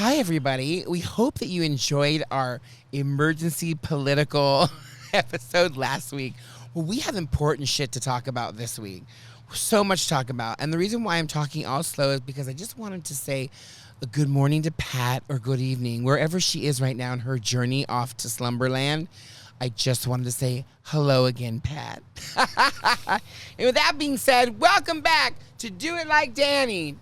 Hi, everybody. We hope that you enjoyed our emergency political episode last week. Well, we have important shit to talk about this week. So much to talk about. And the reason why I'm talking all slow is because I just wanted to say a good morning to Pat or good evening, wherever she is right now in her journey off to Slumberland. I just wanted to say hello again, Pat. And with that being said, welcome back to Do It Like Danny.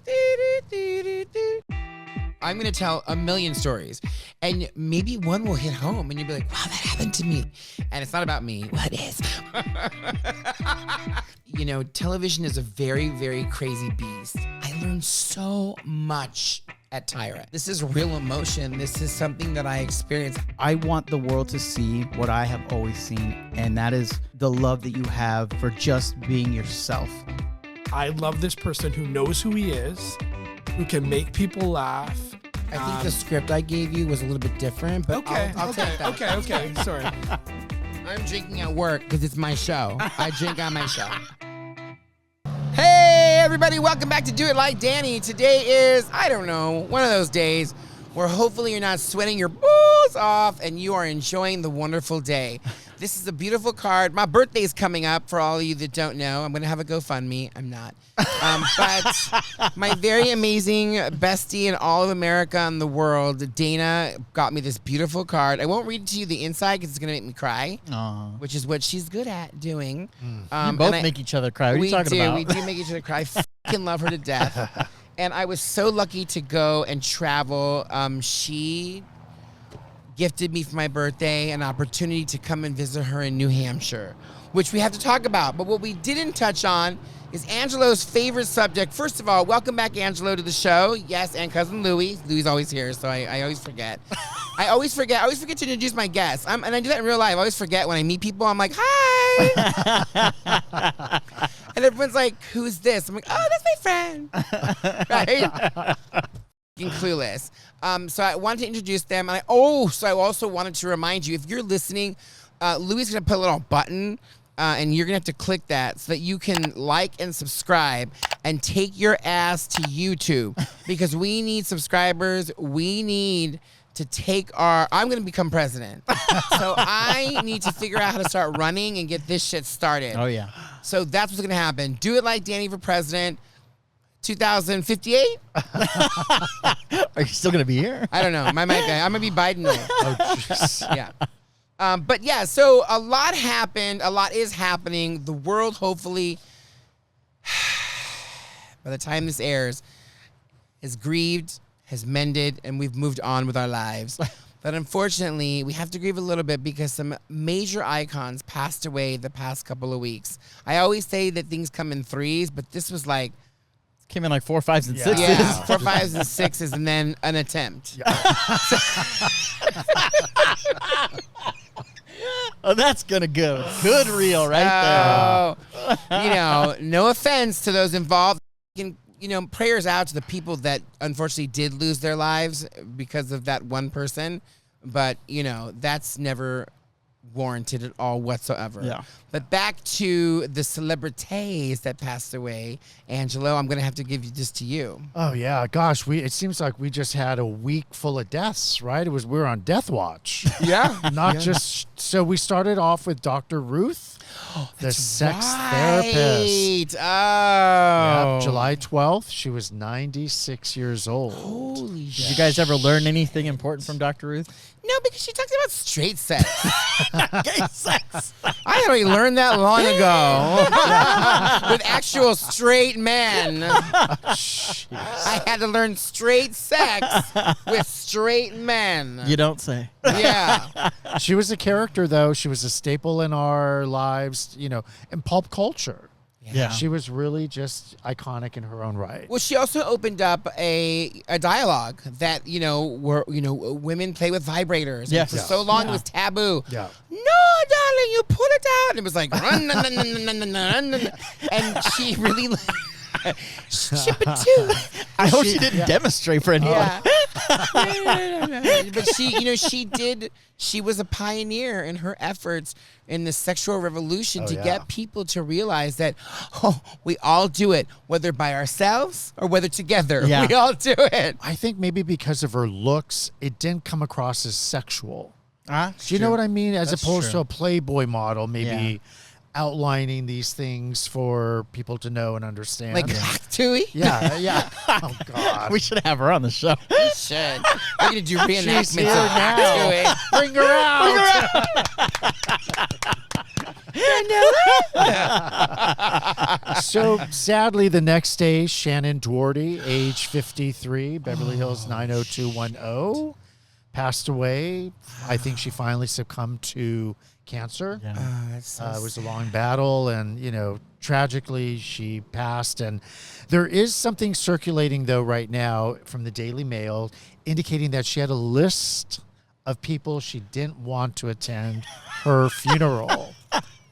I'm going to tell a million stories, and maybe one will hit home, and you'll be like, wow, that happened to me. And it's not about me. Well, it is. You know, television is a very, very crazy beast. I learned so much at Tyra. This is real emotion. This is something that I experienced. I want the world to see what I have always seen, and that is the love that you have for just being yourself. I love this person who knows who he is, who can make people laugh. I think the script I gave you was a little bit different, but I'll take that. Okay. Sorry. I'm drinking at work because it's my show. I drink on my show. Hey, everybody. Welcome back to Do It Like Danny. Today is, I don't know, one of those days where hopefully you're not sweating your balls off and you are enjoying the wonderful day. This is a beautiful card. My birthday is coming up for all of you that don't know. I'm going to have a GoFundMe. I'm not. But my very amazing bestie in all of America and the world, Dana, got me this beautiful card. I won't read it to you the inside because it's going to make me cry, which is what she's good at doing. You both make each other cry. What are you talking about? We do make each other cry. I fucking love her to death. And I was so lucky to go and travel. She gifted me for my birthday an opportunity to come and visit her in New Hampshire, which we have to talk about. But what we didn't touch on is Angelo's favorite subject. First of all, welcome back, Angelo, to the show. Yes, and cousin Louie. Louie's always here, so I always forget. I always forget to introduce my guests. And I do that in real life. I always forget when I meet people. I'm like, hi. And everyone's like, who's this? I'm like, oh, that's my friend. Right? Clueless. So I wanted to introduce them. And I also wanted to remind you, if you're listening, Louie's going to put a little button and you're going to have to click that so that you can like and subscribe and take your ass to YouTube because we need subscribers. We need to take I'm going to become president. So I need to figure out how to start running and get this shit started. Oh, yeah. So that's what's going to happen. Do It Like Danny for president. 2058? Are you still going to be here? I don't know. I'm going to be Biden. Oh, jeez. Yeah. But yeah, so a lot happened. A lot is happening. The world, hopefully, by the time this airs, is grieved, has mended, and we've moved on with our lives. But unfortunately, we have to grieve a little bit because some major icons passed away the past couple of weeks. I always say that things come in threes, but this was like, came in like 4, 5s, and 6s. Yeah, 4, 5s, and 6s, and then an attempt. Yeah. Oh, that's gonna go good reel right there. You know, no offense to those involved. Prayers out to the people that unfortunately did lose their lives because of that one person. But, that's never warranted at all whatsoever. Yeah. But back to the celebrities that passed away. Angelo, I'm going to have to give this to you. Oh, yeah. Gosh, it seems like we just had a week full of deaths, right? We were on death watch. Yeah. So we started off with Dr. Ruth, the sex therapist. Oh. Yep, July 12th. She was 96 years old. Holy shit. Did you guys ever learn anything important from Dr. Ruth? No, because she talks about straight sex. Gay sex. I already learned that long ago with actual straight men. I had to learn straight sex with straight men. You don't say. Yeah. She was a character, though. She was a staple in our lives, in pulp culture. Yeah. She was really just iconic in her own right. Well, she also opened up a dialogue that, women play with vibrators. Yes. For so long it was taboo. Yeah. No, darling, you pull it out. And it was like, and she really ship it too. I hope she didn't demonstrate for anyone. Yeah. but she was a pioneer in her efforts in the sexual revolution to get people to realize that we all do it, whether by ourselves or whether together. Yeah. We all do it. I think maybe because of her looks, it didn't come across as sexual. Do you know True. what I mean? As That's opposed true. to a Playboy model, maybe outlining these things for people to know and understand. Like Tui? yeah. Oh God. We should have her on the show. We should. We're gonna do reenactments here of now. Tui. Bring her out. So sadly, the next day, Shannon Doherty, age 53, Beverly Hills 90210, passed away. I think she finally succumbed to cancer. Yeah. That's so It was a long battle, and tragically she passed. And there is something circulating though right now from the Daily Mail indicating that she had a list of people she didn't want to attend her funeral.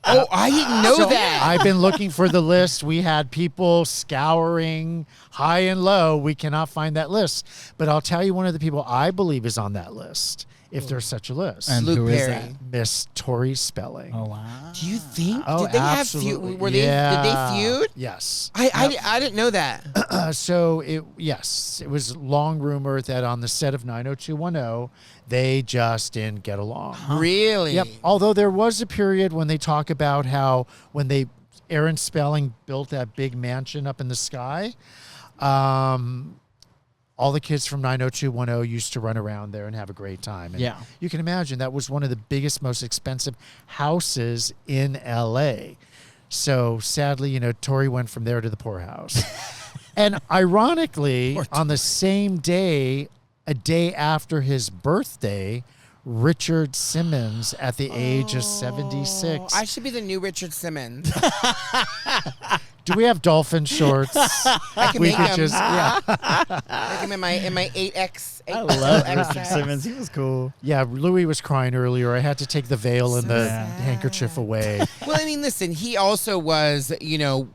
Oh, I didn't know that. I've been looking for the list. We had people scouring high and low. We cannot find that list. But I'll tell you one of the people I believe is on that list, if there's such a list. And Luke who is Perry. that? Miss Tori Spelling. Oh, wow. Do you think? Oh, did they absolutely. have feud? Did they feud? Yes. I didn't know that. So it was long rumored that on the set of 90210, they just didn't get along. Really? Yep. Although there was a period when they talk about how when Aaron Spelling built that big mansion up in the sky, all the kids from 90210 used to run around there and have a great time. And you can imagine that was one of the biggest, most expensive houses in LA. So sadly, Tori went from there to the poorhouse. And ironically, on the same day, a day after his birthday, Richard Simmons, at the age of 76. I should be the new Richard Simmons. Do we have dolphin shorts? I can We make could them. just, Like I'm in my 8X. I love XL Richard size. Simmons. He was cool. Yeah, Louis was crying earlier. I had to take the veil and the sad. handkerchief away. Well, I mean, listen, he also was,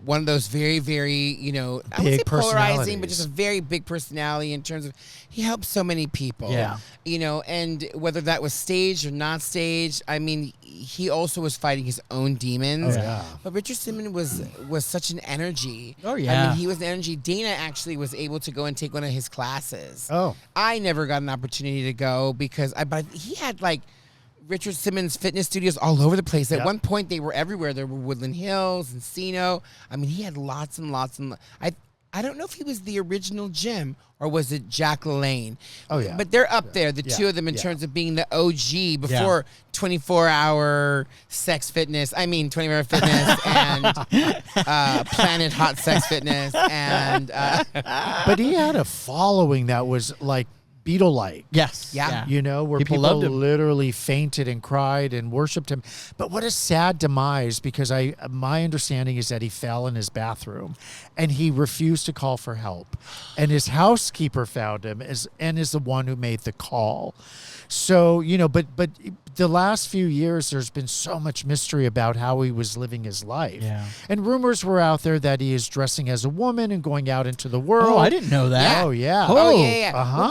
one of those very, very, I wouldn't Big say polarizing, but personalities. just a very big personality in terms of he helped so many people. Yeah. And whether that was staged or not staged, I mean, he also was fighting his own demons. Oh, yeah. But Richard Simmons was such an energy. Oh, I yeah. mean, he was an energy. Dana actually was able to go and take one of his classes. Oh. I never got an opportunity to go because but he had Richard Simmons fitness studios all over the place. At Yep. one point, they were everywhere. There were Woodland Hills, Encino. I mean, he had lots and lots and I don't know if he was the original Jim or was it Jack LaLanne. Oh, yeah. But they're up there, the Yeah. two of them, in Yeah. terms of being the OG before 24-hour sex fitness. I mean, 24-hour fitness and Planet Hot Sex Fitness. And But he had a following that was like Beatle-like. Yes. Yeah. Where People people loved him. literally fainted and cried and worshipped him. But what a sad demise, because my understanding is that he fell in his bathroom and he refused to call for help. And his housekeeper found him and is the one who made the call. So, but the last few years, there's been so much mystery about how he was living his life. Yeah. And rumors were out there that he is dressing as a woman and going out into the world. Oh, I didn't know that. Oh, yeah. oh yeah. Uh-huh.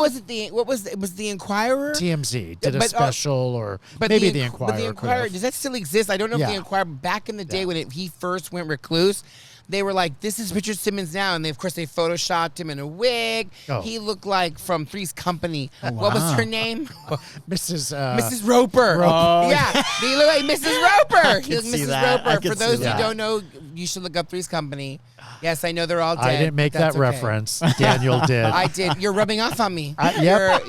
What was it? Was the Inquirer? TMZ did a But, special, or But maybe the the Inqu- Inquirer. But the could Inquirer, have. does that still exist? I don't know if Yeah. the Inquirer, back in the day Yeah. when he first went recluse, they were like, this is Richard Simmons now. And they photoshopped him in a wig. Oh. He looked like from Three's Company. Oh, What was wow. her name? Mrs. Mrs. Roper. Oh, Yeah. He looked like Mrs. Roper. He could looked see Mrs. that. I Roper. could For see those who that. don't know, you should look up Three's Company. Yes, I know they're all dead. I didn't make but that that's okay. reference. Daniel did. I did. You're rubbing off on me. Yep.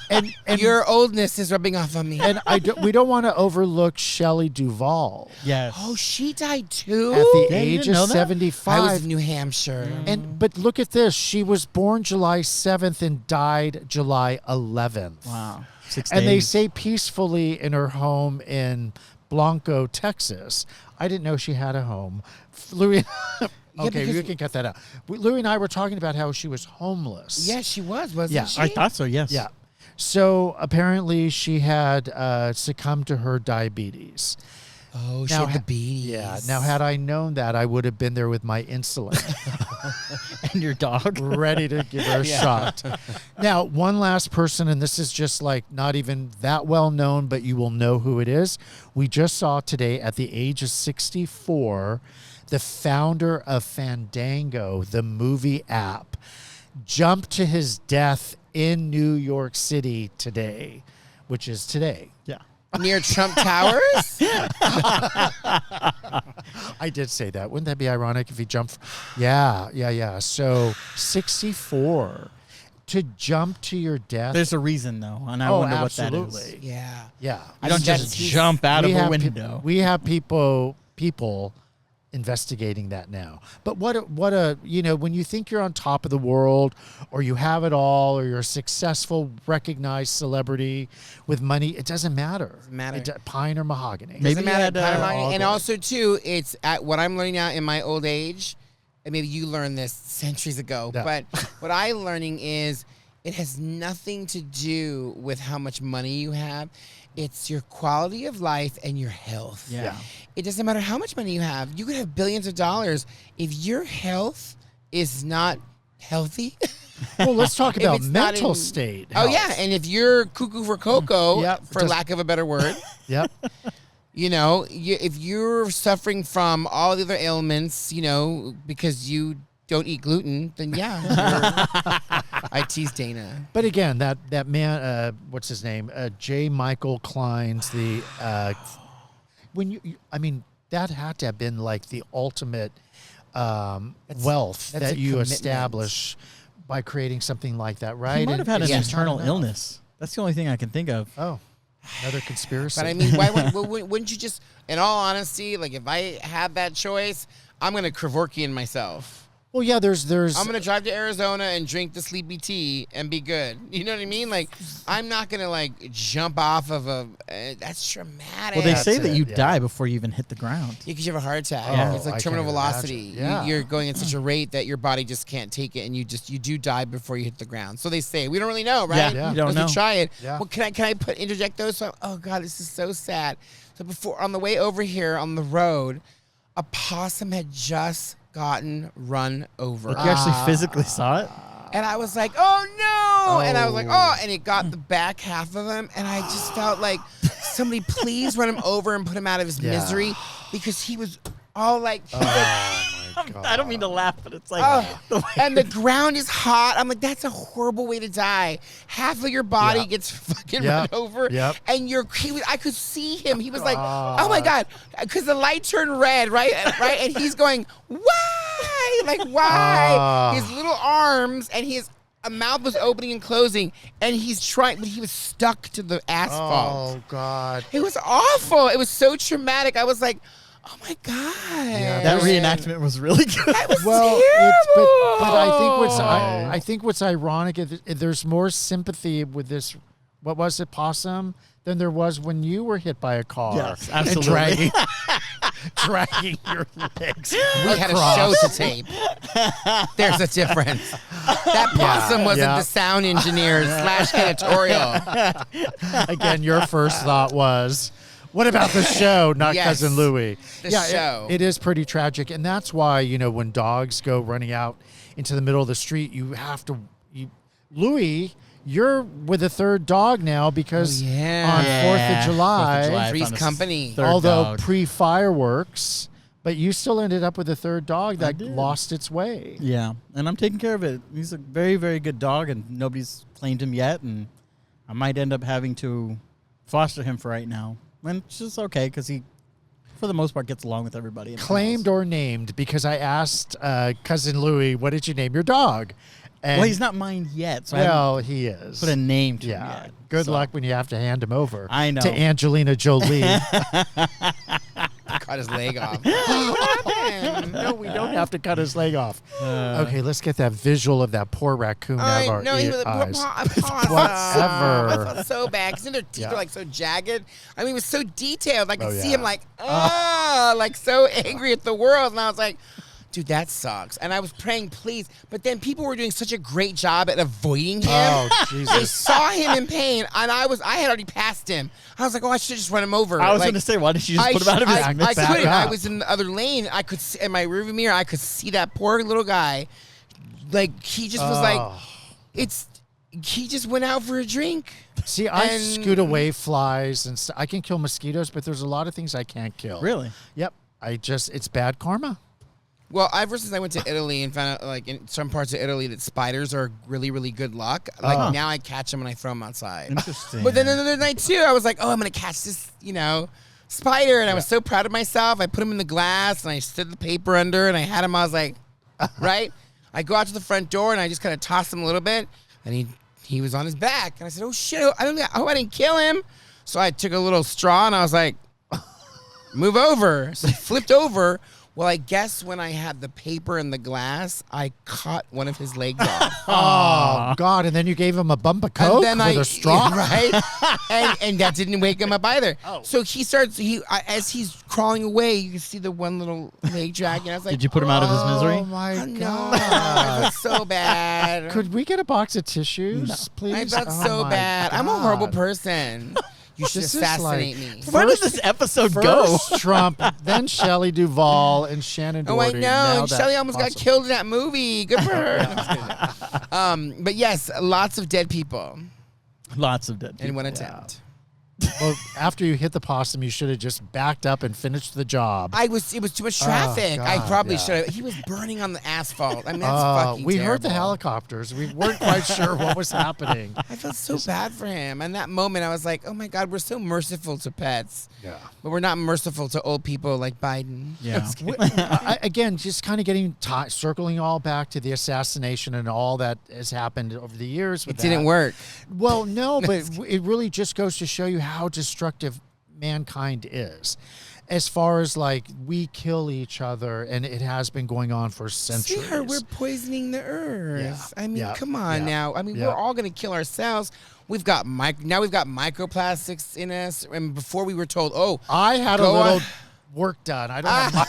And and your oldness is rubbing off on me. and we don't want to overlook Shelley Duvall Yes. Oh, she died too? at the Yeah, you age didn't know of that? 75. I was in New Hampshire. But look at this. She was born July 7th and died July 11th. Wow. 6 And they days. say peacefully in her home in Blanco, Texas. I didn't know she had a home. Louis, okay, because- you can cut that out. Louis and I were talking about how she was homeless. Yeah, she was, wasn't Yeah, she? I thought so, yes. Yeah. So apparently she had succumbed to her diabetes. Oh, she Now had the ha- beaties. Yeah. Now, had I known that, I would have been there with my insulin, And your dog. ready to give her a shot. Now, one last person, and this is just like not even that well known, but you will know who it is. We just saw today at the age of 64, the founder of Fandango, the movie app, jumped to his death in New York City today, which is today. Yeah. Near Trump Towers? I did say that. Wouldn't that be ironic if he jumped? Yeah. So 64 to jump to your death. There's a reason though, and I wonder what that is. absolutely. Yeah. Yeah. You don't just He's- jump out of a have window. we have people investigating that now. But what a when you think you're on top of the world, or you have it all, or you're a successful, recognized celebrity with money, it doesn't matter. Doesn't matter. Pine or mahogany. Maybe Doesn't you matter. had, And also, too, it's at what I'm learning now in my old age, and maybe you learned this centuries ago, Yeah. but what I'm learning is it has nothing to do with how much money you have. It's your quality of life and your health. Yeah. It doesn't matter how much money you have. You could have billions of dollars. If your health is not healthy. Well, let's talk If about it's not mental in- state. Oh, health. yeah. And if you're cuckoo for cocoa, Yep. for lack of a better word, Yep. if you're suffering from all the other ailments, because you don't eat gluten, then yeah. I tease Dana. But again, that man, what's his name? J. Michael Klein's that had to have been like the ultimate wealth that's that a you commitment. establish by creating something like that, right? He might have had an Yeah. internal illness. That's the only thing I can think of. Oh, another conspiracy. But I mean, wouldn't you just, in all honesty, like if I had that choice, I'm going to Kevorkian myself. well, yeah, there's. I'm going to drive to Arizona and drink the sleepy tea and be good. You know what I mean? Like, I'm not going to, like, jump off of that's traumatic. Well, they That's say that it, you yeah. die before you even hit the ground. Yeah, because you have a heart attack. Oh, It's like I terminal can't velocity. imagine. Yeah. You're going at such a rate that your body just can't take it, and you do die before you hit the ground. So they say. We don't really know, right? Yeah, you don't Unless know. we try it. Yeah. Well, can I interject those? So, oh God, this is so sad. So on the way over here on the road, a possum had just gotten run over. Like you actually physically saw it? And I was like, oh no! And I was like, oh, and it got the back half of him, and I just felt like somebody please run him over and put him out of his Yeah. misery, because he was all like, Oh my God. I don't mean to laugh, but it's like and the ground is hot. I'm like, that's a horrible way to die. Half of your body Yeah. gets fucking Yep. run over, Yep. and I could see him. He was like, oh my God, because the light turned red, right, and he's going, why? Like, why? His little arms and his mouth was opening and closing, and he's trying, but he was stuck to the asphalt. Oh God. It was awful. It was so traumatic. I was like, oh my God. that reenactment was really good. That was Well, terrible. but I think what's ironic is there's more sympathy with this. What was it, possum? Than there was when you were hit by a car. Yes, and absolutely. dragging your legs. We had a show to tape. There's a difference. That possum wasn't yeah. the sound engineer / editorial. Again, your first thought was, what about the show, not Yes, Cousin Louie? the show. It is pretty tragic. And that's why, when dogs go running out into the middle of the street, you have to, Louie, you're with a third dog now because Oh, yeah. on 4th of July, I Three's found a Company. third although dog. pre-fireworks, but you still ended up with a third dog that did. lost its way. Yeah, and I'm taking care of it. He's a very, very good dog, and nobody's claimed him yet, and I might end up having to foster him for right now. And it's just okay, because he, for the most part, gets along with everybody. In the Claimed house. or named, because I asked Cousin Louie, what did you name your dog? And Well, he's not mine yet, so I well, he is. haven't put a name to him Yeah. yet. Good So, luck when you have to hand him over. I know. To Angelina Jolie. Cut his leg off. What happened? No, we don't have to cut his leg off. Okay, let's get that visual of that poor raccoon out of our No, he was eyes. I Whatever. felt so bad because their teeth Yeah. were like so jagged. I mean, it was so detailed. I could Oh, see yeah. him like, like so angry at the world, and I was like, dude, that sucks. And I was praying, please. But then people were doing such a great job at avoiding him. Oh, They Jesus. saw him in pain, and I had already passed him. I was like, oh, I should just run him over. I was Like, going to say, why didn't you just put him out of his I midst? couldn't. I up. was in the other lane. I could see, in my rearview mirror. I could see that poor little guy. Like he just was like, he just went out for a drink. See, I And- scoot away flies and I can kill mosquitoes, but there's a lot of things I can't kill. Really? Yep. It's bad karma. Well, ever since I went to Italy and found out, like in some parts of Italy, that spiders are really, really good luck. Like now, I catch them and I throw them outside. Interesting. But then another night too, I was like, oh, I'm gonna catch this, spider, and I was so proud of myself. I put him in the glass and I slid the paper under and I had him. I was like, right. I go out to the front door and I just kind of tossed him a little bit, and he was on his back, and I said, oh shit, I hope I didn't kill him. So I took a little straw and I was like, move over. So he flipped over. Well, I guess when I had the paper and the glass, I caught one of his legs off. Oh, God. And then you gave him a bump of Coke with a straw? Right? and that didn't wake him up either. Oh. So he starts, as he's crawling away, you can see the one little leg dragging. I was like, Did you put him out of his Oh, misery? my oh, no, God. I felt so bad. Could we get a box of tissues, please? I felt Oh, so my bad. I'm a horrible God. person. You should This is assassinate like- me. Where did this episode go? First Trump, then Shelley Duvall, and Shannon Oh, I Doherty. know. Now And that Shelley almost got possible. killed in that movie. Good for her. No, I'm just kidding. But yes, lots of dead people Lots of dead in people. one attempt. Well, after you hit the possum, you should have just backed up and finished the job. It was too much traffic. I God, probably yeah. should have. He was burning on the asphalt. I mean, that's fucking we heard the terrible. helicopters. We weren't quite sure what was happening. I felt so bad for him. And that moment, I was like, oh my God, we're so merciful to pets. Yeah. But we're not merciful to old people like Biden. Yeah. Again, just kind of getting circling all back to the assassination and all that has happened over the years. It didn't work. Well, no, but it really just goes to show you how destructive mankind is. As far as like we kill each other, and it has been going on for centuries. Sweetheart, we're poisoning the earth. Yeah. I mean, Yeah. come on Yeah. now. I mean, Yeah. we're all going to kill ourselves. We've got microplastics in us. And before we were told, I had a Go little on. work done. I don't have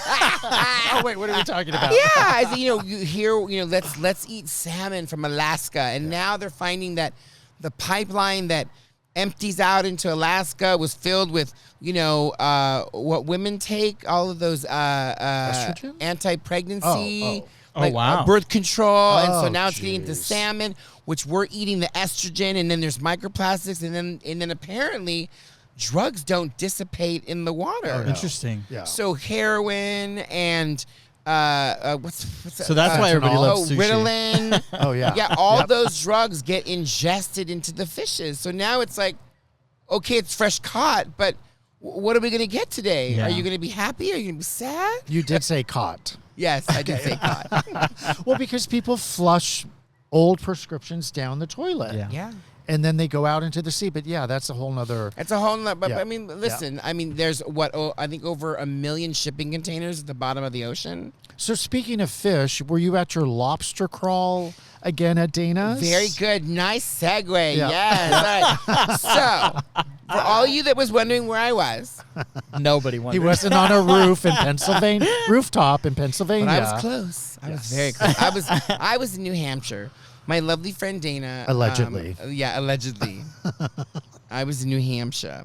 oh, wait, what are we talking about? yeah, I think, you hear, let's eat salmon from Alaska. And now they're finding that the pipeline that empties out into Alaska was filled with, what women take, all of those Estrogen? anti-pregnancy, Oh, wow. birth control. And so Oh, now it's getting into jeez. salmon, which we're eating the estrogen, and then there's microplastics, and then apparently drugs don't dissipate in the water. Oh, no. Interesting. Yeah. So heroin and what's So that's why everybody loves sushi. Ritalin. Oh, yeah. Yeah, all Yep. those drugs get ingested into the fishes. So now it's like, okay, it's fresh caught, but what are we going to get today? Yeah. Are you going to be happy? Are you going to be sad? You did say caught. Yes, I did say caught. Well, because people flush old prescriptions down the toilet. Yeah. Yeah. And then they go out into the sea. But yeah, that's a whole nother. It's a whole lot, but Yeah. I mean, listen, I mean, there's I think over 1 million shipping containers at the bottom of the ocean. So speaking of fish, were you at your lobster crawl again at Dana's? Very good. Nice segue. Yeah. Yes. All right. So, for all you that was wondering where I was, Nobody He wanted. wasn't on a roof in Pennsylvania, rooftop in Pennsylvania. but I was close. I was very close. I was in New Hampshire. My lovely friend Dana. Allegedly. Yeah, allegedly. I was in New Hampshire.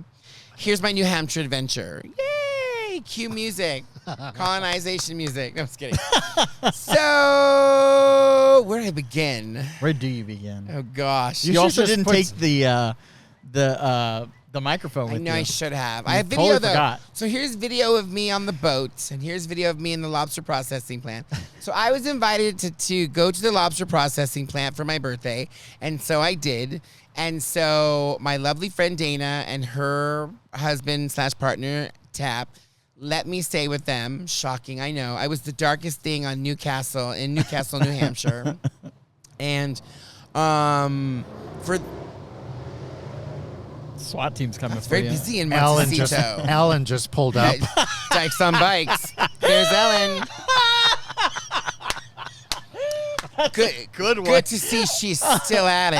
Here's my New Hampshire adventure. Yay! Cue music. Colonization music. No, I'm just kidding. So, where do I begin? Where do you begin? Oh, gosh. You should also just didn't put take the microphone I with know you. I should have. You I have video totally though. forgot. So here's video of me on the boat, and here's video of me in the lobster processing plant. So I was invited to go to the lobster processing plant for my birthday, and so I did. And so my lovely friend Dana and her husband / partner Tap let me stay with them. Shocking, I know. I was the darkest thing on Newcastle, New Hampshire, and for. SWAT team's coming It's for very you. busy in Ellen Montecito. just pulled up. Dykes on bikes. There's Ellen. Good one. Good to see she's still at it.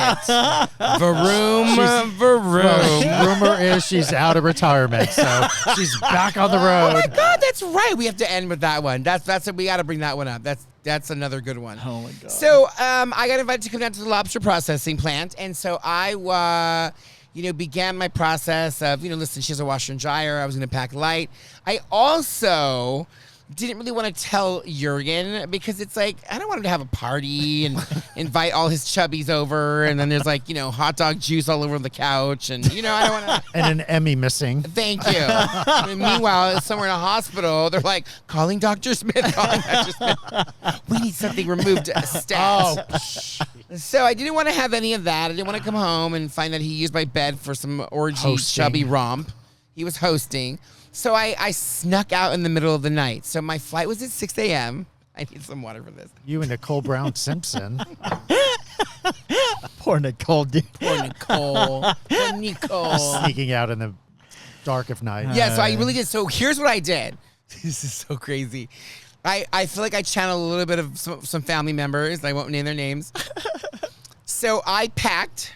Vroom. Rumor is she's out of retirement, so she's back on the road. Oh my God, that's right. We have to end with that one. That's we got to bring that one up. That's another good one. Oh my God. So I got invited to come down to the lobster processing plant, and so I began my process of, listen, she has a washer and dryer. I was going to pack light. I also didn't really want to tell Jurgen because it's like, I don't want him to have a party and invite all his chubbies over. And then there's like, hot dog juice all over the couch. And, I don't want to. And an Emmy missing. Thank you. And meanwhile, somewhere in a hospital, they're like, calling Dr. Smith. We need something removed stat. Oh, So I didn't want to have any of that. I didn't want to come home and find that he used my bed for some orgy chubby romp. He was hosting. So I snuck out in the middle of the night. So my flight was at 6 a.m. I need some water for this. you and Nicole Brown Simpson. Poor Nicole, dude. Poor Nicole. Poor Nicole. Sneaking out in the dark of night. Yeah, so I really did. So here's what I did. This is so crazy. I feel like I channeled a little bit of some family members. I won't name their names. So I packed.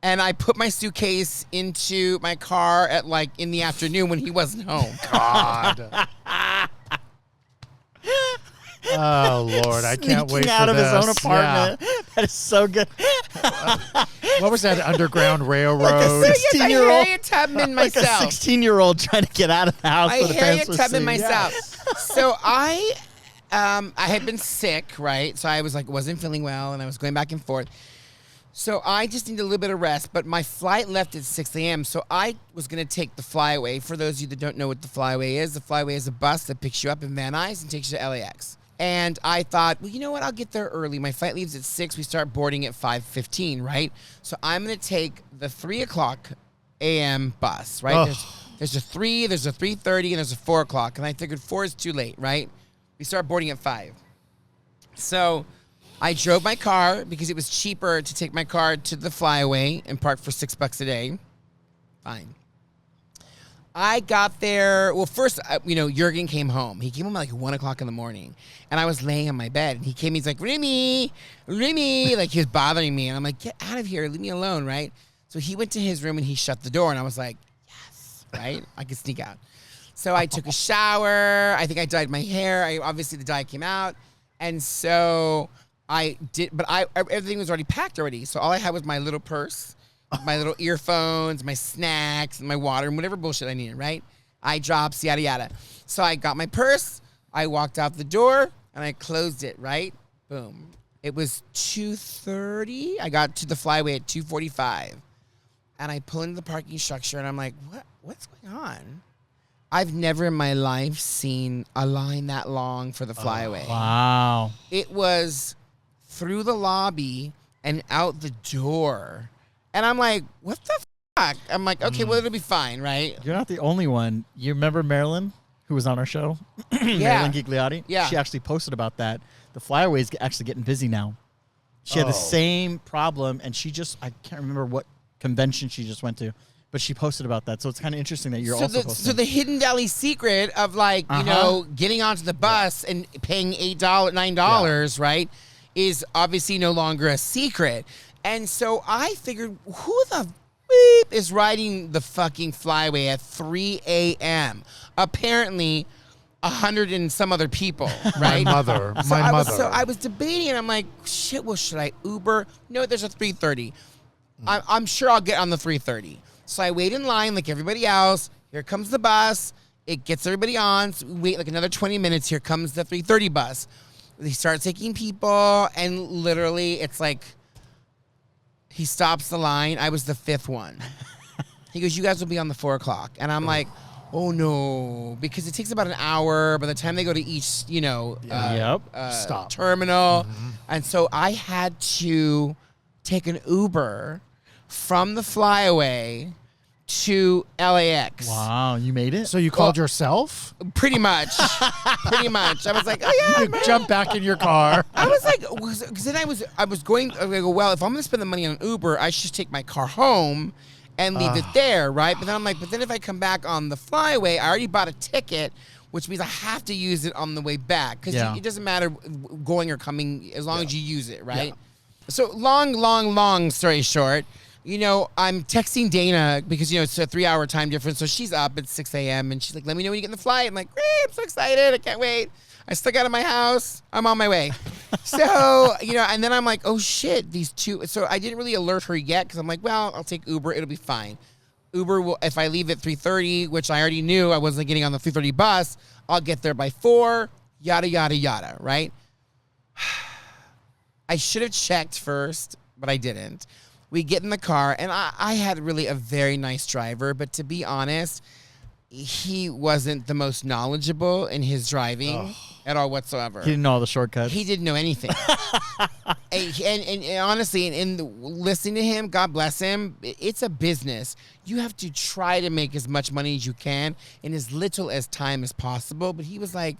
And I put my suitcase into my car at in the afternoon when he wasn't home. God. Oh, Lord. I can't wait Sneaking out for of this. his own apartment. Yeah. That is so good. What was that Underground Railroad? Yes, I 16-year-old Harriet Tubman like myself. a 16-year-old trying to get out of the house. I where the Harriet parents were Tubman seeing. myself. So I had been sick, right? So I was wasn't feeling well, and I was going back and forth. So I just needed a little bit of rest, but my flight left at 6 a.m., so I was going to take the Flyaway. For those of you that don't know what the Flyaway is, the Flyaway is a bus that picks you up in Van Nuys and takes you to LAX. And I thought, well, you know what? I'll get there early. My flight leaves at 6. We start boarding at 5:15, right? So I'm going to take the 3 o'clock a.m. bus, right? There's a 3, there's a 3:30, and there's a 4 o'clock. And I figured 4 is too late, right? We start boarding at 5. So I drove my car because it was cheaper to take my car to the Flyaway and park for $6 a day. Fine. I got there. Well, first, Jurgen came home. He came home at 1 o'clock in the morning. And I was laying on my bed. And he came, he's like, Remy. Like he was bothering me. And I'm like, get out of here. Leave me alone, right? So he went to his room and he shut the door. And I was like, yes, right? I could sneak out. So I took a shower. I think I dyed my hair. Obviously, the dye came out. And so I did, but everything was already packed already. So all I had was my little purse, my little earphones, my snacks, and my water, and whatever bullshit I needed, right? Eye drops, yada, yada. So I got my purse, I walked out the door, and I closed it, right? Boom. It was 2:30. I got to the Flyaway at 2:45. And I pull into the parking structure, and I'm like, what's going on? I've never in my life seen a line that long for the Flyaway. Wow. It was through the lobby and out the door. And I'm like, what the fuck? I'm like, okay, well, it'll be fine, right? You're not the only one. You remember Marilyn, who was on our show? Yeah. Marilyn Gigliotti? Yeah. She actually posted about that. The Flyaway is actually getting busy now. She had the same problem, and I can't remember what convention she just went to, but she posted about that. So it's kind of interesting that you're also posting. So the hidden deli secret of getting onto the bus and paying $9, right, is obviously no longer a secret. And so I figured, who the beep is riding the fucking Flyaway at 3 a.m.? Apparently 100 and some other people, right? My mother. So I was debating, and I'm like, shit, well, should I Uber? No, there's a 3:30. I'm sure I'll get on the 3:30. So I wait in line like everybody else. Here comes the bus. It gets everybody on. So we wait another 20 minutes. Here comes the 3:30 bus. They start taking people, and literally it's like he stops the line. I was the 5th one. He goes, you guys will be on the 4 o'clock. And I'm like, oh, no, because it takes about an hour by the time they go to each, stop terminal. Mm-hmm. And so I had to take an Uber from the Flyaway to LAX. Wow, you made it? So you called yourself? Pretty much. I was like, oh, yeah. You jump back in your car. I was like, because then I was going, if I'm going to spend the money on an Uber, I should take my car home and leave it there, right? But then I'm like, but then if I come back on the Flyaway, I already bought a ticket, which means I have to use it on the way back because Yeah. it doesn't matter going or coming as long as you use it, right? So long story short, I'm texting Dana because, it's a 3-hour time difference. So she's up at 6 a.m. and she's like, let me know when you get in the flight. I'm like, great, I'm so excited. I can't wait. I stuck out of my house. I'm on my way. So, and then I'm like, oh shit, these two. So I didn't really alert her yet because I'm like, well, I'll take Uber. It'll be fine. Uber will, if I leave at 3:30, which I already knew I wasn't getting on the 3:30 bus, I'll get there by 4, yada, yada, yada, right? I should have checked first, but I didn't. We get in the car, and I had really a very nice driver, but to be honest, he wasn't the most knowledgeable in his driving at all whatsoever. He didn't know all the shortcuts. He didn't know anything. and honestly, and listening to him, God bless him, it's a business. You have to try to make as much money as you can in as little as time as possible. But he was like,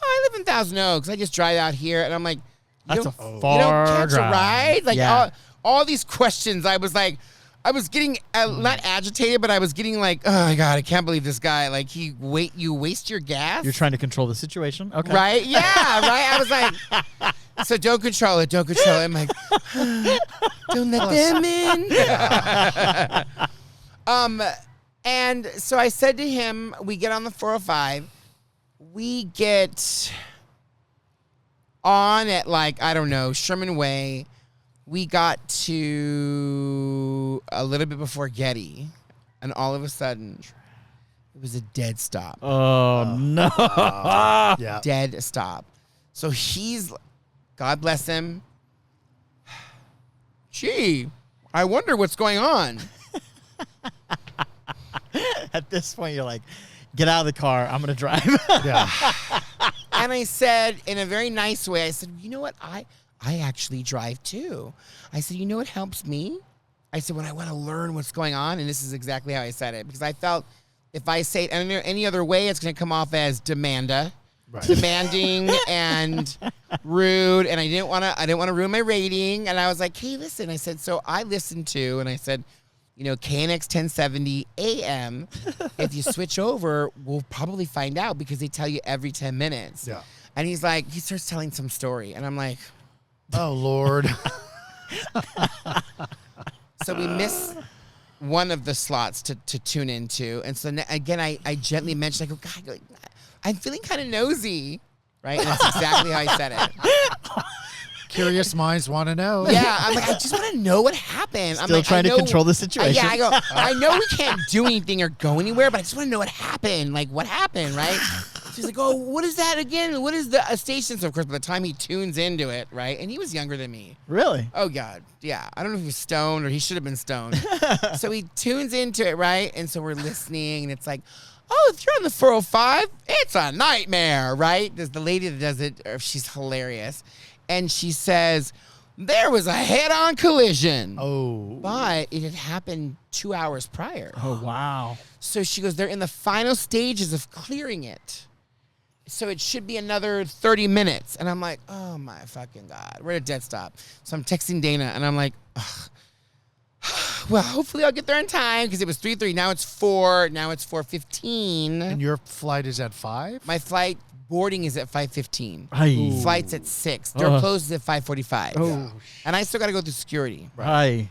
I live in Thousand Oaks. I just drive out here. And I'm like, That's a you far don't catch drive. a ride? Like, Yeah. all these questions, I was like, I was getting not agitated, but I was getting like, oh my God, I can't believe this guy. Like, you waste your gas. You're trying to control the situation. Okay. Right? Yeah, right. I was like, so don't control it. Don't control it. I'm like, don't let them in. And so I said to him, we get on the 405. We get on at I don't know, Sherman Way. We got to a little bit before Getty, and all of a sudden, it was a dead stop. Oh, no. Yeah. Dead stop. So he's, God bless him. Gee, I wonder what's going on. At this point, you're like, get out of the car. I'm going to drive. Yeah. And I said, in a very nice way, I said, you know what? I actually drive too. I said, you know what helps me? I said, when I want to learn what's going on, and this is exactly how I said it, because I felt if I say it any other way, it's going to come off as demanding and rude, and I didn't want to ruin my rating. And I was like, hey, listen, I said, so I listened to, and I said, KNX 1070 AM, if you switch over, we'll probably find out because they tell you every 10 minutes. Yeah. And he starts telling some story, and I'm like, Oh, Lord. so we miss one of the slots to tune into. And so again, I gently mentioned, I go, God, I'm feeling kind of nosy, right? And that's exactly how I said it. Curious minds want to know. Yeah, I'm like, I just want to know what happened. Still I'm trying to control the situation. Yeah, I go, I know we can't do anything or go anywhere, but I just want to know what happened. Like, what happened, right? She's like, oh, what is that again? What is the station? So, of course, by the time he tunes into it, right? And he was younger than me. Really? Oh, God. Yeah. I don't know if he was stoned or he should have been stoned. So he tunes into it, right? And so we're listening, and it's like, oh, if you're on the 405, it's a nightmare, right? There's the lady that does it. She's hilarious. And she says, there was a head-on collision. Oh. But it had happened 2 hours prior. Oh, wow. So she goes, they're in the final stages of clearing it. So it should be another 30 minutes. And I'm like, oh, my fucking God. We're at a dead stop. So I'm texting Dana, and I'm like, ugh. Well, hopefully I'll get there in time because it was 3:30. Now it's 4. Now it's 4:15. And your flight is at 5? My flight boarding is at 5:15. Aye. Flight's at 6. Door closes at 5:45. Oh. And I still got to go through security. Hi.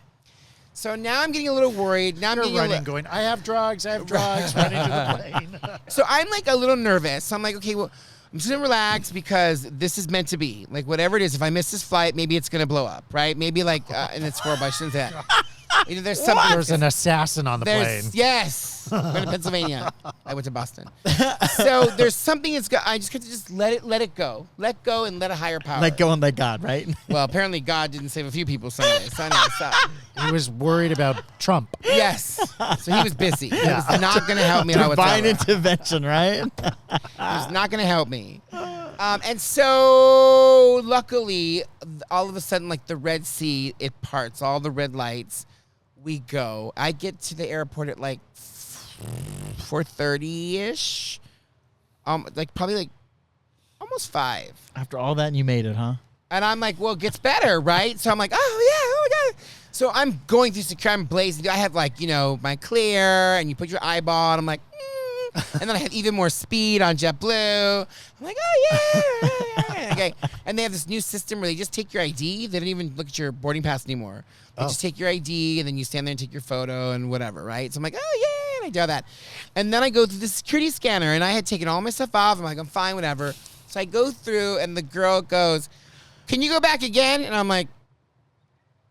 So now I'm getting a little worried. Now I'm You're getting running, going, I have drugs, running to the plane. So I'm like a little nervous. So I'm like, okay, well, I'm just gonna relax because this is meant to be. Like whatever it is, if I miss this flight, maybe it's gonna blow up, right? Maybe and it's 4 by shouldn't say that. There's something. There's an assassin on the plane. Yes. I went to Pennsylvania. I went to Boston. So there's something I just got to just let it go. Let go and let a higher power. Let go and let God, right? Well, apparently God didn't save a few people Sunday. So anyway, He was worried about Trump. yes. So he was busy. He was not going to help me. Divine intervention, right? He was not going to help me. And so luckily, all of a sudden, like the Red Sea, it parts, all the red lights. We go. I get to the airport at like 4:30-ish. Probably almost 5. After all that, you made it, huh? And I'm like, well, it gets better, right? So I'm like, oh my God. So I'm going through security, I'm blazing. I have my clear, and you put your eyeball, and I'm like, And then I had even more speed on JetBlue. I'm like, oh, yeah. Okay. And they have this new system where they just take your ID. They don't even look at your boarding pass anymore. They just take your ID, and then you stand there and take your photo and whatever, right? So I'm like, oh, yeah, and I do that. And then I go through the security scanner, and I had taken all my stuff off. I'm like, I'm fine, whatever. So I go through, and the girl goes, can you go back again? And I'm like,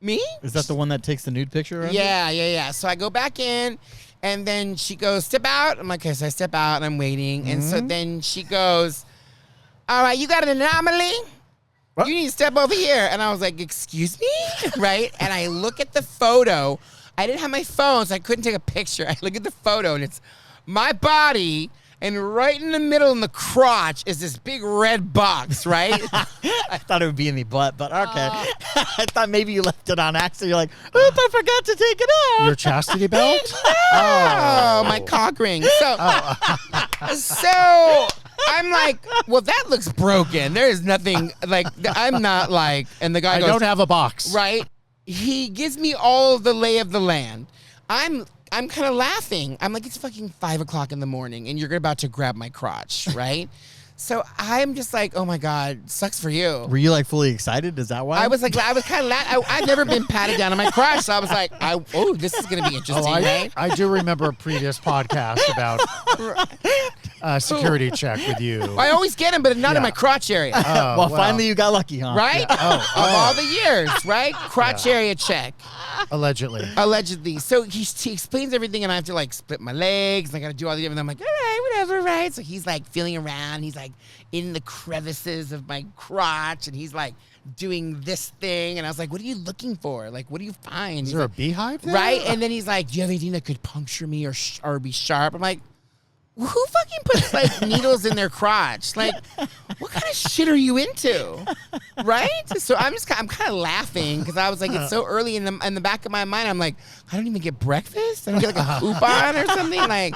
me? Is that the one that takes the nude picture? Yeah. So I go back in, and then she goes, step out. I'm like, okay, so I step out, and I'm waiting. And so then she goes, all right, you got an anomaly? What? You need to step over here. And I was like, excuse me? Right? And I look at the photo. I didn't have my phone, so I couldn't take a picture. I look at the photo, and it's my body, and right in the middle in the crotch is this big red box, right? I thought it would be in the butt, but okay. I thought maybe you left it on accident. You're like, oop, I forgot to take it out. Your chastity belt? Oh, my cock ring. So I'm like, well, that looks broken. There is nothing, like, I'm not like, and the guy I goes, don't have a box. right? He gives me all of the lay of the land. I'm kind of laughing. I'm like, it's fucking 5 o'clock in the morning, and you're about to grab my crotch, right? So I'm just like, oh my God, sucks for you. Were you like fully excited? Is that why? I was kind of laughing. I've never been patted down on my crotch, so I was like, oh, this is going to be interesting, right? I do remember a previous podcast about security check with you. I always get them, but not in my crotch area. well, finally you got lucky, huh? Right? Of all the years, right? Crotch area check. Allegedly. So he explains everything, and I have to like split my legs, and I got to do all the everything. I'm like, all right, whatever, right? So he's like feeling around. He's like in the crevices of my crotch, and he's like doing this thing. And I was like, what are you looking for? Like, what do you find? Is there a beehive there? Right? And then he's like, do you have anything that could puncture me or be sharp? I'm like, who fucking puts like needles in their crotch? Like, what kind of shit are you into? Right? So I'm kind of laughing because I was like, it's so early in the back of my mind. I'm like, I don't even get breakfast. I don't get like a coupon or something. Like,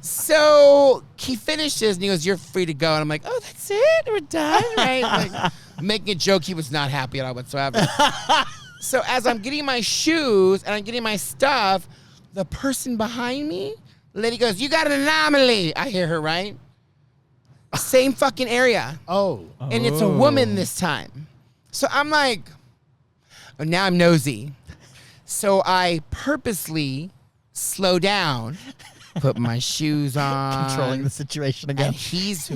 so he finishes and he goes, you're free to go. And I'm like, oh, that's it? We're done, right? Like, making a joke. He was not happy at all whatsoever. So as I'm getting my shoes and I'm getting my stuff, the person behind me, the lady goes, you got an anomaly. I hear her, right? Same fucking area. Oh. And it's a woman this time. So I'm like, oh, now I'm nosy. So I purposely slow down, put my shoes on. Controlling the situation again. And he's,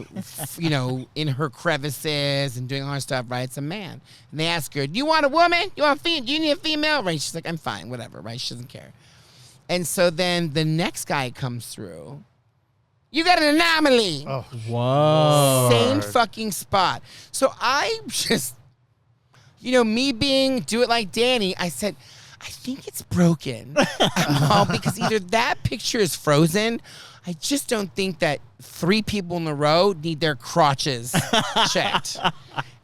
in her crevices and doing all her stuff, right? It's a man. And they ask her, do you want a woman? You want a female? Do you need a female? Right? She's like, I'm fine, whatever, right? She doesn't care. And so then the next guy comes through. You got an anomaly. Oh, whoa. Same fucking spot. So I just, me being do it like Danny, I said, I think it's broken. Because either that picture is frozen. I just don't think that 3 people in a row need their crotches checked.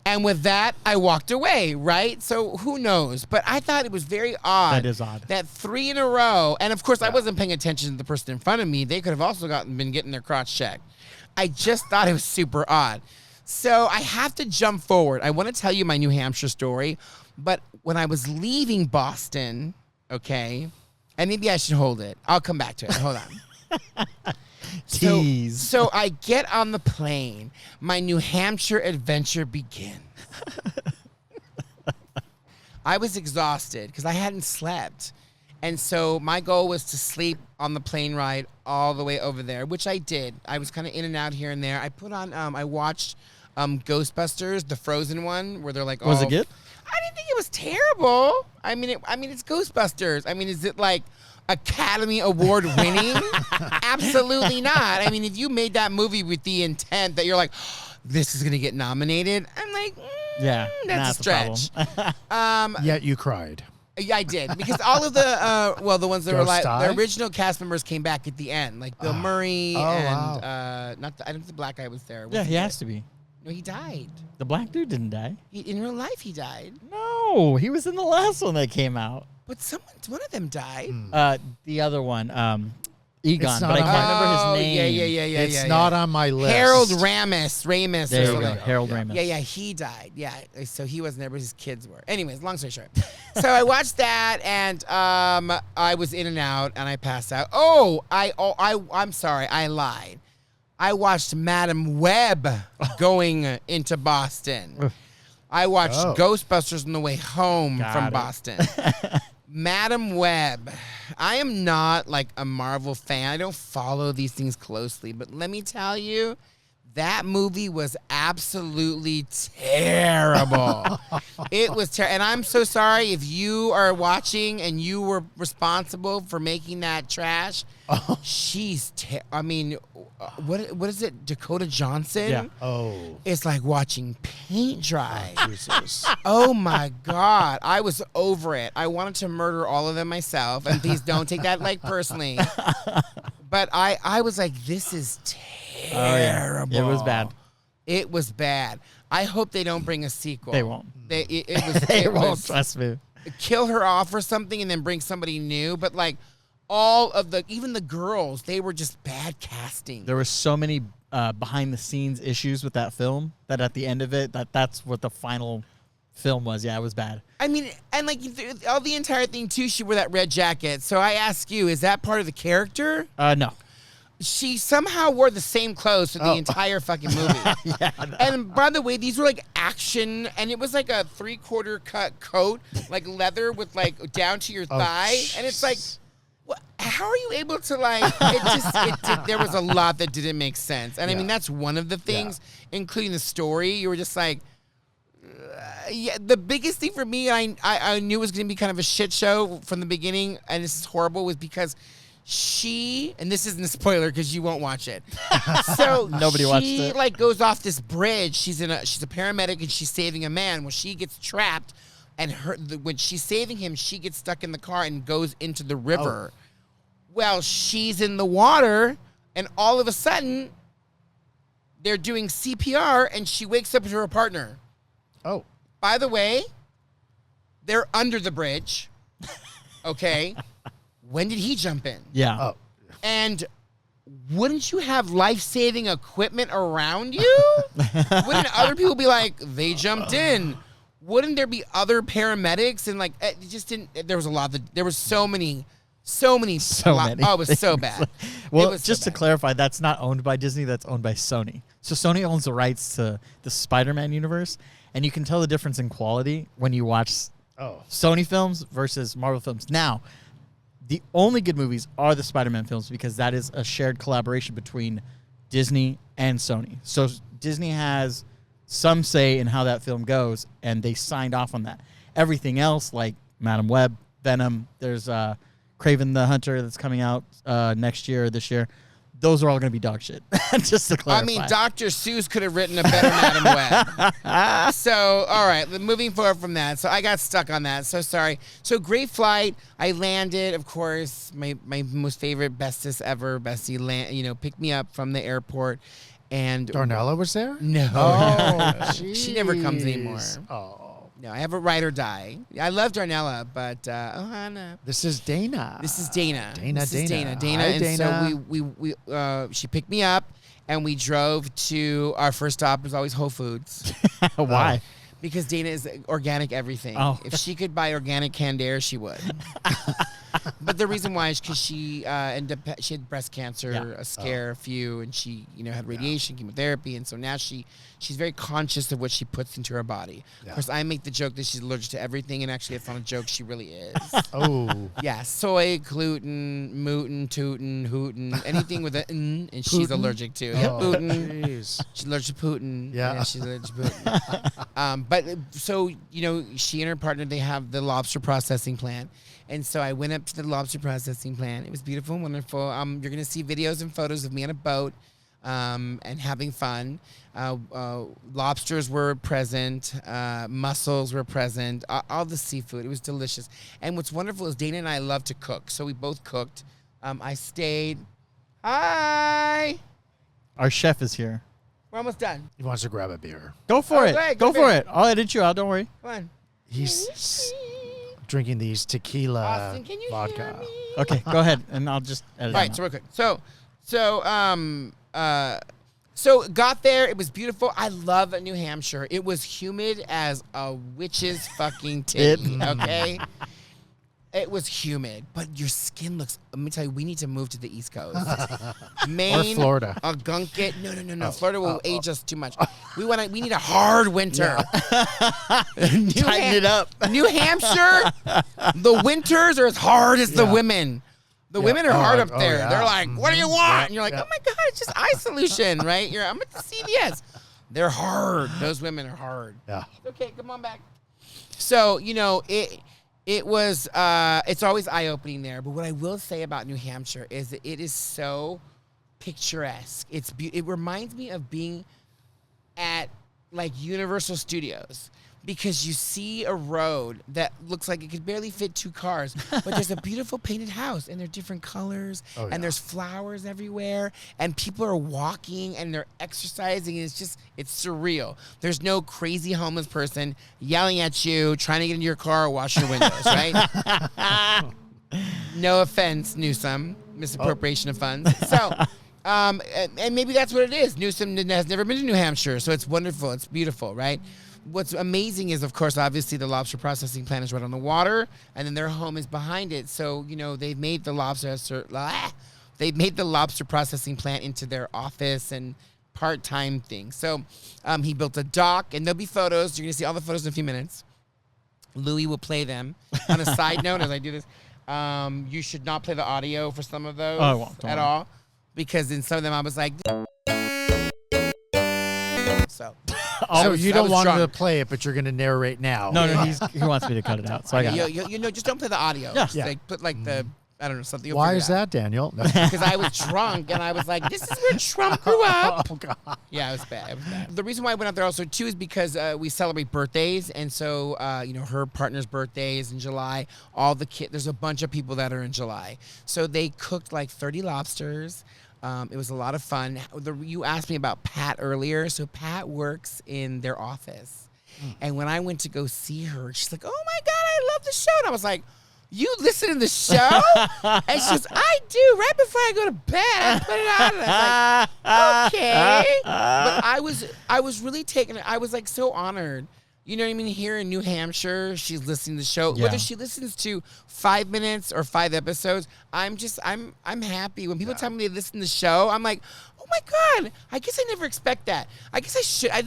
And with that, I walked away, right? So who knows? But I thought it was very odd. That is odd. That 3 in a row. And of course, I wasn't paying attention to the person in front of me. They could have also been getting their crotch checked. I just thought it was super odd. So I have to jump forward. I want to tell you my New Hampshire story. But when I was leaving Boston, okay, and maybe I should hold it. I'll come back to it. Hold on. Tease. So I get on the plane. My New Hampshire adventure begins. I was exhausted because I hadn't slept. And so my goal was to sleep on the plane ride all the way over there, which I did. I was kind of in and out here and there. I put on, I watched Ghostbusters, the Frozen one, where they're like, Was it good? I didn't think it was terrible. I mean, it's Ghostbusters. I mean, is it like Academy Award winning? Absolutely not. I mean, if you made that movie with the intent that you're like, this is going to get nominated, I'm like, that's a stretch. Yet you cried. Yeah, I did. Because all of the ones that were like, Die? the original cast members came back at the end, like Bill Murray and, I don't think the black guy was there. Yeah, he has to be. No, he died. The black dude didn't die. In real life, he died. No, he was in the last one that came out. But one of them died. The other one, Egon, It's but not I on can't my- remember his name. Yeah. It's not on my list. Harold Ramis. Ramis. There or you something. go, Harold Ramis. Yeah, he died. Yeah, so he wasn't there, but his kids were. Anyways, long story short. So I watched that, and I was in and out, and I passed out. I'm sorry, I lied. I watched Madam Web going into Boston. I watched Ghostbusters on the way home from Boston. Madam Web. I am not like a Marvel fan. I don't follow these things closely, but let me tell you, that movie was absolutely terrible. It was terrible. And I'm so sorry if you are watching and you were responsible for making that trash. She's I mean, what is it? Dakota Johnson? Yeah. Oh. It's like watching paint dry. Jesus. Oh my God. I was over it. I wanted to murder all of them myself. And please don't take that like personally. But I was like, this is terrible. It was bad. It was bad. I hope they don't bring a sequel. They won't. They won't, trust me. Kill her off or something and then bring somebody new. But like even the girls, they were just bad casting. There were so many behind the scenes issues with that film that at the end of it, that's what the final film was. Yeah, it was bad. I mean, and like all the entire thing too, she wore that red jacket. So I ask you, is that part of the character? No. She somehow wore the same clothes for the entire fucking movie. And by the way, these were like action, and it was like a 3/4 cut coat, like leather with like down to your thigh, and it's like, how are you able to like? There was a lot that didn't make sense, and I mean that's one of the things, including the story. You were just like. The biggest thing for me, I knew it was going to be kind of a shit show from the beginning, and this is horrible, was because and this isn't a spoiler because you won't watch it. So Nobody watched it. She like goes off this bridge. She's a paramedic and she's saving a man. Well, she gets trapped, and when she's saving him, she gets stuck in the car and goes into the river. Well, she's in the water, and all of a sudden, they're doing CPR, and she wakes up to her partner. Oh. By the way, they're under the bridge. Okay. When did he jump in? Yeah. Oh. And wouldn't you have life-saving equipment around you? Wouldn't other people be like, they jumped in? Wouldn't there be other paramedics? And like, it just didn't, there was a lot. There was so many. Oh, it was so bad. Well, just to clarify, that's not owned by Disney. That's owned by Sony. So Sony owns the rights to the Spider-Man universe. And you can tell the difference in quality when you watch Sony films versus Marvel films. Now, the only good movies are the Spider-Man films because that is a shared collaboration between Disney and Sony. So Disney has some say in how that film goes, and they signed off on that. Everything else, like Madam Web, Venom, there's Kraven the Hunter that's coming out next year or this year. Those are all going to be dog shit. Just to clarify. I mean, Dr. Seuss could have written a better Madam Web. So, all right, moving forward from that. So I got stuck on that. So sorry. So great flight. I landed, of course, my most favorite, bestest ever, bestie, picked me up from the airport. And Darnella was there? No. Oh, she never comes anymore. Oh. No, I have a ride or die. I love Darnella, but Hannah. This is Dana. This is Dana. Dana. Dana. Hi, And Dana. so she picked me up, and we drove to our first stop was always Whole Foods. Why? Because Dana is organic everything. Oh. If she could buy organic canned air, she would. But the reason why is because she she had breast cancer, a scare, a few, and she had radiation, chemotherapy, and so now she's very conscious of what she puts into her body. Yeah. Of course, I make the joke that she's allergic to everything, and actually, it's not a joke. She really is. Oh. Yeah, soy, gluten, mootin, tootin, hootin, anything with an and she's allergic to. Yeah, Oh, Putin. jeez. She's allergic to Putin. Yeah. She's allergic to Putin. But so, she and her partner, they have the lobster processing plant. And so I went up to the lobster processing plant. It was beautiful and wonderful. You're going to see videos and photos of me on a boat and having fun. Lobsters were present. Mussels were present. All the seafood. It was delicious. And what's wonderful is Dana and I love to cook. So we both cooked. I stayed. Hi. Our chef is here. We're almost done. He wants to grab a beer. Go for it. Go ahead, Go go for ahead. it. I'll edit you out. Don't worry. Come on. He's drinking these tequila Austin, can you vodka. hear me? Okay, go ahead, and I'll just edit Right, it so real quick. So got there. It was beautiful. I love New Hampshire. It was humid as a witch's fucking titty. Okay, it was humid, but your skin looks. Let me tell you, we need to move to the East Coast, Maine, Or Florida. Algonquin. No. Florida will age us too much. We need a hard winter. Tighten it up. New Hampshire, the winters are as hard as the women. The women are hard up there. yeah. They're like, what do you want? And you're like, oh my God, it's just eye solution, right? I'm at the CVS. They're hard. Those women are hard. Yeah. Okay, come on back. So, it was, it's always eye-opening there. But what I will say about New Hampshire is that it is so picturesque. It reminds me of being at like Universal Studios. Because you see a road that looks like it could barely fit 2 cars, but there's a beautiful painted house, and they're different colors, and there's flowers everywhere, and people are walking, and they're exercising, and it's surreal. There's no crazy homeless person yelling at you, trying to get into your car or wash your windows, right? No offense, Newsom, misappropriation of funds. So, and maybe that's what it is. Newsom has never been to New Hampshire, so it's wonderful. It's beautiful, right? What's amazing is, of course, obviously the lobster processing plant is right on the water, and then their home is behind it. So, they've made the lobster processing plant into their office and part-time thing. So, he built a dock, and there'll be photos. You're gonna see all the photos in a few minutes. Louis will play them. On a side note, as I do this, you should not play the audio for some of those I won't, don't at worry. all, because in some of them I was like, so. So was- you I don't was want him to drunk. play it, but you're going to narrate now. No, he wants me to cut it out, so I got it. Just don't play the audio. Yeah. Just, like, put like the, I don't know, something. you'll Why figure is it out. that, Daniel? No. Because I was drunk and I was like, this is where Trump grew up. Oh, God. Yeah, it was bad. It was bad. The reason why I went out there also too is because we celebrate birthdays, and so her partner's birthday is in July. All the there's a bunch of people that are in July, so they cooked like 30 lobsters. It was a lot of fun. You asked me about Pat earlier, so Pat works in their office, and when I went to go see her, she's like, "Oh my God, I love the show," and I was like, "You listen to the show?" And she goes, "I do. Right before I go to bed, I put it on." And I was like, "Okay." But I was really taken. I was like so honored. You know what I mean? Here in New Hampshire, she's listening to the show. Yeah. Whether she listens to 5 minutes or 5 episodes, I'm happy. When people tell me they listen to the show, I'm like, "Oh my God, I guess I never expect that. I guess I should." I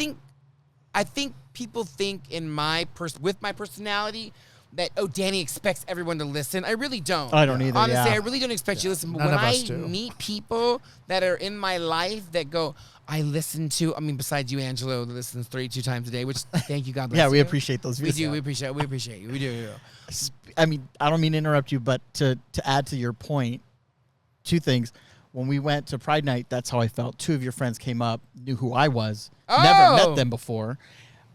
think people think with my personality that, oh, Danny expects everyone to listen. I really don't. I don't either, Honestly, yeah. I really don't expect you to listen. But None when of us I do. meet people that are in my life that go, I listen to, besides you, Angelo, that listens 32 times a day, which thank you, God bless Yeah, you. we appreciate those We views. do. We appreciate you. We do. I mean, I don't mean to interrupt you, but to add to your point, 2 things. When we went to Pride Night, that's how I felt. 2 of your friends came up, knew who I was, never met them before.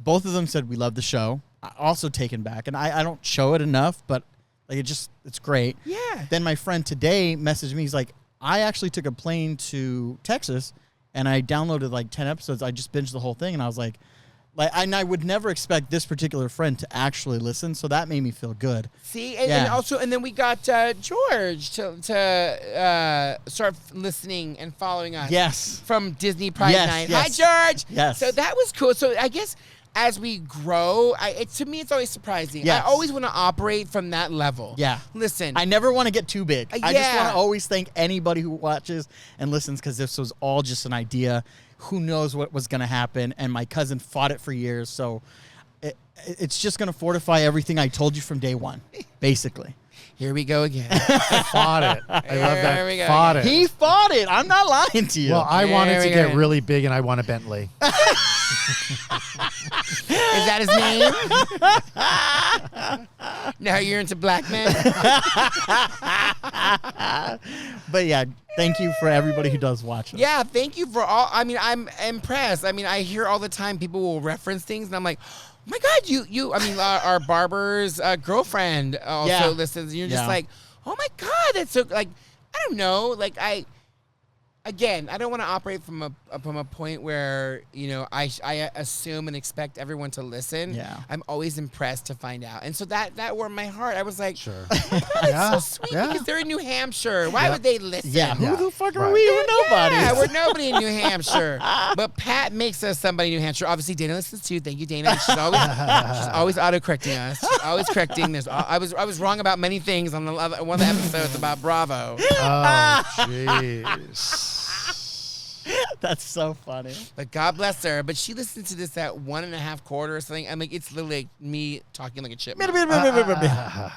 Both of them said, we love the show. Also taken back. And I don't show it enough, but like it's great. Yeah. Then my friend today messaged me. He's like, I actually took a plane to Texas and I downloaded like 10 episodes. I just binged the whole thing. And I was like, and I would never expect this particular friend to actually listen. So that made me feel good. See, and Yeah. also, and then we got George to start listening and following us. Yes. From Disney Pride Yes, Night. yes. Hi, George. Yes. So that was cool. So I guess as we grow, to me, it's always surprising. Yes. I always want to operate from that level. Yeah. Listen. I never want to get too big. I just Yeah. want to always thank anybody who watches and listens, because this was all just an idea. Who knows what was going to happen? And my cousin fought it for years. So it's just going to fortify everything I told you from day one, basically. Here we go again. Fought it. I love There we that. go. Fought it. He fought it. I'm not lying to you. Well, I wanted There to we get go. really big, and I want a Bentley. Is that his name? Now you're into black men? But yeah, thank you for everybody who does watch it. Yeah, thank you for all. I'm impressed. I hear all the time people will reference things, and I'm like, oh my God, our barber's girlfriend also Yeah. listens, and you're just Yeah. like, oh my God, that's so, like, I don't know, like, I again, I don't want to operate from a point where, you know, I assume and expect everyone to listen. Yeah. I'm always impressed to find out. And so that warmed my heart. I was like, Sure. that's so sweet because they're in New Hampshire. Why would they listen? Yeah, Yeah. who the fuck are Right. we? We're nobody. Yeah, we're nobody in New Hampshire. But Pat makes us somebody in New Hampshire. Obviously, Dana listens too. Thank you, Dana. She's always auto-correcting us. She's always correcting. I was wrong about many things on one of the episodes about Bravo. Oh, jeez. That's so funny. But God bless her. But she listened to this at 1.5 quarter or something. I'm like, it's literally like me talking like a chipmunk.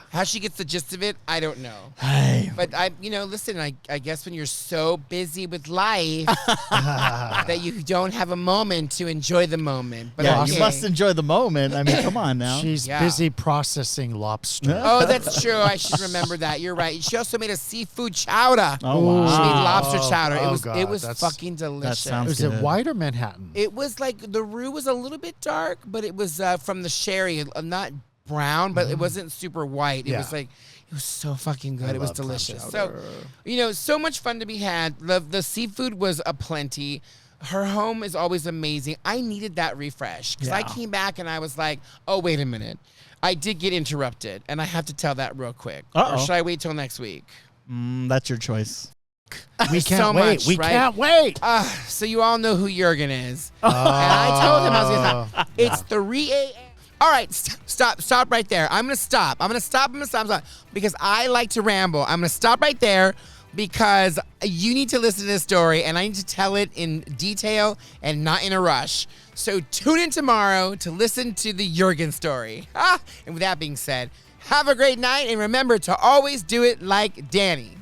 How she gets the gist of it, I don't know. Hey. But listen, I guess when you're so busy with life that you don't have a moment to enjoy the moment. But Yeah, okay. you must enjoy the moment. I mean, come on now. She's Yeah. busy processing lobster. Oh, that's true. I should remember that. You're right. She also made a seafood chowder. Oh, wow. She made Oh, lobster chowder. oh, It God, was that's- fucking delicious. sounds Was it good. white or Manhattan? It was like the roux was a little bit dark, but it was from the sherry, not brown, but it wasn't super white. It Yeah. was like it was so fucking good. I It was love clam delicious. So, chowder. so much fun to be had. The seafood was aplenty. Her home is always amazing. I needed that refresh because I Yeah. came back and I was like, oh, wait a minute. I did get interrupted, and I have to tell that real quick. Uh-oh. Or should I wait till next week? That's your choice. We There's can't so wait. much, We right? can't wait. So you all know who Jurgen is. And I told him I was going to It's 3 a.m. All right, stop right there. I'm going to stop. I'm going to stop because I like to ramble. I'm going to stop right there because you need to listen to this story and I need to tell it in detail and not in a rush. So tune in tomorrow to listen to the Jurgen story. And with that being said, have a great night and remember to always do it like Danny.